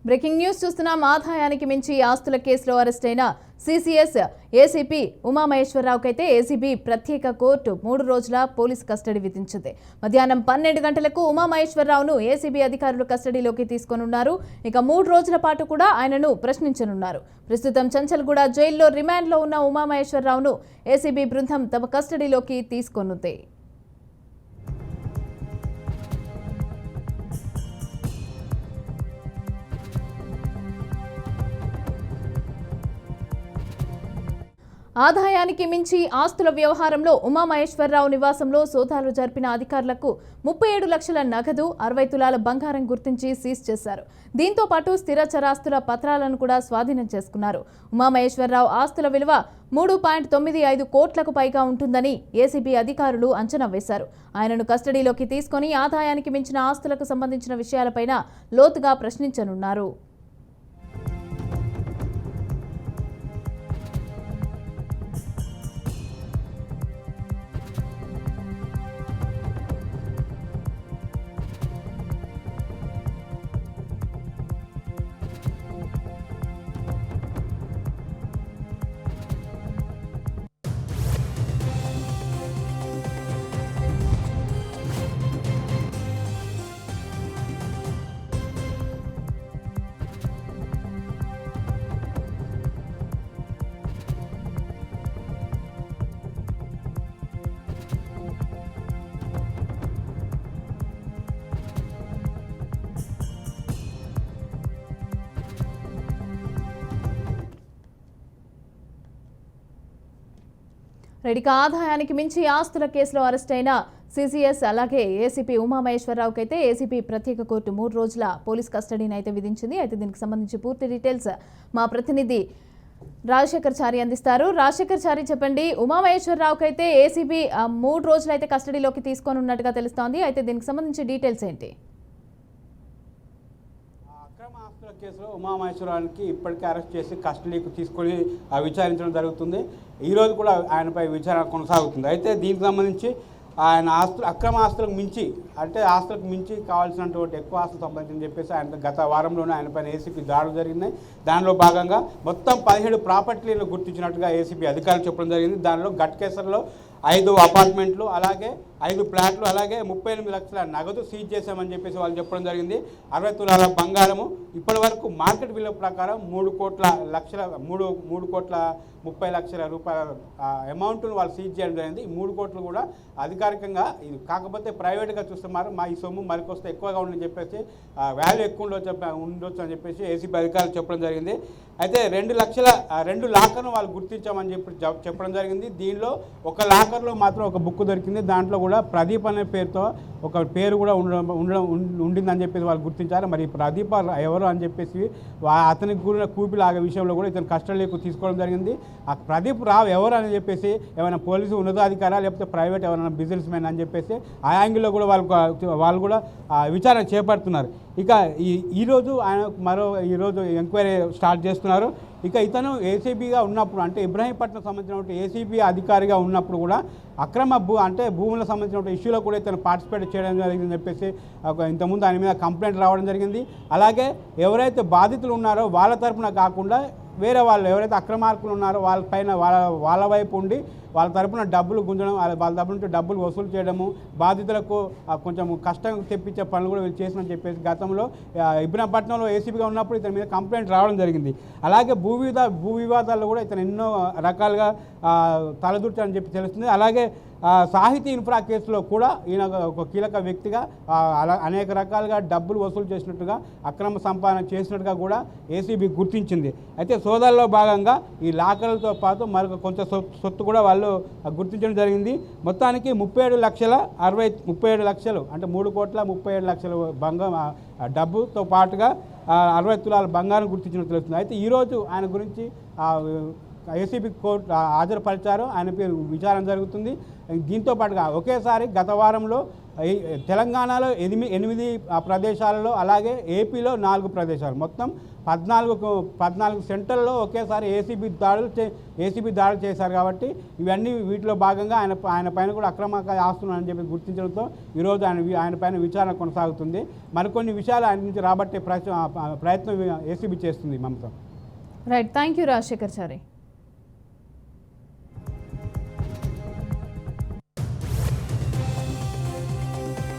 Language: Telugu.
బ్రేకింగ్ న్యూస్ చూస్తున్నాం. ఆదాయానికి మించి ఆస్తుల కేసులో అరెస్ట్ అయిన సిసిఎస్ ఏసీపీ ఉమామహేశ్వరరావుకైతే ఏసీబీ ప్రత్యేక కోర్టు 3 రోజుల పోలీసు కస్టడీ విధించింది. మధ్యాహ్నం 12 గంటలకు ఉమామహేశ్వరరావును ఏసీబీ అధికారులు కస్టడీలోకి తీసుకొనున్నారు. ఇక 3 రోజుల పాటు కూడా ఆయనను ప్రశ్నించనున్నారు. ప్రస్తుతం చంచల్గూడ జైల్లో రిమాండ్లో ఉన్న ఉమామహేశ్వరరావును ఏసీబీ బృందం తమ కస్టడీలోకి తీసుకొనుంది. ఆదాయానికి మించి ఆస్తుల వ్యవహారంలో ఉమామహేశ్వరరావు నివాసంలో సోదాలు జరిపిన అధికారులకు 37 లక్షల నగదు, 60 తులాల బంగారం గుర్తించి సీజ్ చేశారు. దీంతో పాటు స్థిర చరాస్తుల పత్రాలను కూడా స్వాధీనం చేసుకున్నారు. ఉమామహేశ్వరరావు ఆస్తుల విలువ 3.95 కోట్లకు పైగా ఉంటుందని ఏసీబీ అధికారులు అంచనా వేశారు. ఆయనను కస్టడీలోకి తీసుకొని ఆదాయానికి మించిన ఆస్తులకు సంబంధించిన విషయాలపైన లోతుగా ప్రశ్నించనున్నారు. రెడ్డిక ఆదాయానికి మించి ఆస్తుల కేసులో అరెస్ట్ అయిన సిసిఎస్ అలాగే ఏసీపీ ఉమామహేశ్వరరావుకి అయితే ఏసీపీ ప్రత్యేక కోర్టు 3 రోజుల పోలీస్ కస్టడీని అయితే విధించింది. అయితే దీనికి సంబంధించి పూర్తి డీటెయిల్స్ మా ప్రతినిధి రాజశేఖర్ చారి అందిస్తారు. రాజశేఖర్ చారి, చెప్పండి. ఉమామహేశ్వరరావుకి అయితే ఏసీబీ 3 రోజులు అయితే కస్టడీలోకి తీసుకొని ఉన్నట్టుగా తెలుస్తోంది. అయితే దీనికి సంబంధించి డీటెయిల్స్ ఏంటి? కేసులో ఉమామహేశ్వరరావుకి ఇప్పటికే అరెస్ట్ చేసి కస్టడీకి తీసుకొని విచారించడం జరుగుతుంది. ఈరోజు కూడా ఆయనపై విచారణ కొనసాగుతుంది. అయితే దీనికి సంబంధించి ఆయన అక్రమ ఆస్తులకు మించి, అంటే ఆస్తులకు మించి కావాల్సినటువంటి ఎక్కువ ఆస్తులు సంబంధించి చెప్పేసి ఆయన గత వారంలోనే ఆయనపైన ఏసీబీ దాడులు జరిగినాయి. దానిలో భాగంగా మొత్తం 17 ప్రాపర్టీలను గుర్తించినట్టుగా ఏసీబీ అధికారులు చెప్పడం జరిగింది. దానిలో గట్కేసర్లో 5 అపార్ట్మెంట్లు, అలాగే 5 ఫ్లాట్లు, అలాగే 38 లక్షల నగదు సీజ్ చేశామని చెప్పేసి వాళ్ళు చెప్పడం జరిగింది. 60 తులాల బంగారము ఇప్పటి వరకు మార్కెట్ విలువ ప్రకారం 3 కోట్ల 30 లక్షల రూపాయల అమౌంట్ను వాళ్ళు సీజ్ చేయడం జరిగింది. ఈ 3 కోట్లు కూడా అధికారికంగా, ఇది కాకపోతే ప్రైవేట్గా చూస్తున్నారు, మా ఈ సొమ్ము మరికొస్తే ఎక్కువగా ఉండని చెప్పేసి వాల్యూ ఎక్కువ ఉండొచ్చు అని చెప్పేసి ఏసీబీ అధికారులు చెప్పడం జరిగింది. అయితే 2 లాకర్ను వాళ్ళు గుర్తించామని చెప్పడం జరిగింది. దీనిలో ఒక లాకర్లో మాత్రం ఒక బుక్ దొరికింది. దాంట్లో కూడా ప్రదీప్ అనే పేరుతో ఒక పేరు కూడా ఉండిందని చెప్పేసి వాళ్ళు గుర్తించారు. మరి ప్రదీప్ ఎవరు అని చెప్పేసి అతనికి కూడిన కూపిలాగే విషయంలో కూడా ఇతను కస్టడీలోకి తీసుకోవడం జరిగింది. ఆ ప్రదీప్ రావు ఎవరు అని చెప్పేసి ఏమైనా పోలీసు ఉన్నతాధికారా లేకపోతే ప్రైవేట్ ఎవరైనా బిజినెస్ మ్యాన్ అని చెప్పేసి ఆ యాంగిల్లో కూడా వాళ్ళు కూడా విచారణ చేపడుతున్నారు. ఇక ఈరోజు ఈరోజు ఎంక్వైరీ స్టార్ట్ చేస్తున్నారు. ఇక ఇతను ఏసీబీగా ఉన్నప్పుడు, అంటే ఇబ్రహీంపట్నం సంబంధించినటువంటి ఏసీబీ అధికారిగా ఉన్నప్పుడు కూడా అక్రమ భూములకు సంబంధించిన ఇష్యూలో కూడా ఇతను పార్టిసిపేట్ చేయడం జరిగిందని చెప్పేసి ఇంతకుముందు ఆయన మీద కంప్లైంట్ రావడం జరిగింది. అలాగే ఎవరైతే బాధితులు ఉన్నారో వాళ్ళ తరఫున కాకుండా వేరే వాళ్ళు ఎవరైతే అక్రమార్కులు ఉన్నారో వాళ్ళపైన వాళ్ళ వైపు ఉండి వాళ్ళ తరపున డబ్బులు గుంజడం, వాళ్ళ తరపు నుంచి డబ్బులు వసూలు చేయడము, బాధితులకు కొంచెం కష్టం తెప్పించే పనులు కూడా వీళ్ళు చేసినని చెప్పేసి గతంలో ఇబ్రహీంపట్నంలో ఏసీబీగా ఉన్నప్పుడు ఇతని మీద కంప్లైంట్ రావడం జరిగింది. అలాగే భూ వివాదాల్లో కూడా ఇతను ఎన్నో రకాలుగా తలదూర్చారని చెప్పి తెలుస్తుంది. అలాగే సాహితీ ఇన్ఫ్రా కేసులో కూడా ఈయన ఒక కీలక వ్యక్తిగా అనేక రకాలుగా డబ్బులు వసూలు చేసినట్టుగా, అక్రమ సంపాదన చేసినట్టుగా కూడా ఏసీబీ గుర్తించింది. అయితే సోదాల్లో భాగంగా ఈ లాకర్లతో పాటు మరొక కొంత సొత్తు కూడా వాళ్ళు గుర్తించడం జరిగింది. మొత్తానికి 37 లక్షలు అంటే 3 కోట్ల 37 లక్షల డబ్బుతో పాటుగా 60 తులాల బంగారం గుర్తించినట్టు తెలుస్తుంది. అయితే ఈరోజు ఆయన గురించి ఏసీబీ కోర్టు హాజరుపరిచారు. ఆయన పేరు విచారణ జరుగుతుంది. దీంతో పాటుగా ఒకేసారి గత వారంలో తెలంగాణలో 8 ప్రదేశాలలో, అలాగే ఏపీలో 4 ప్రదేశాలు, మొత్తం 14 సెంటర్లో ఒకేసారి ఏసీబీ దాడులు చేశారు. కాబట్టి ఇవన్నీ వీటిలో భాగంగా ఆయన పైన కూడా అక్రమ ఆస్తున్నారని చెప్పి గుర్తించడంతో ఈరోజు ఆయన పైన విచారణ కొనసాగుతుంది. మరికొన్ని విషయాలు ఆయన నుంచి రాబట్టే ప్రయత్నం ఏసీబీ చేస్తుంది. Mamata. Right, thank you Rajasekhar Chari.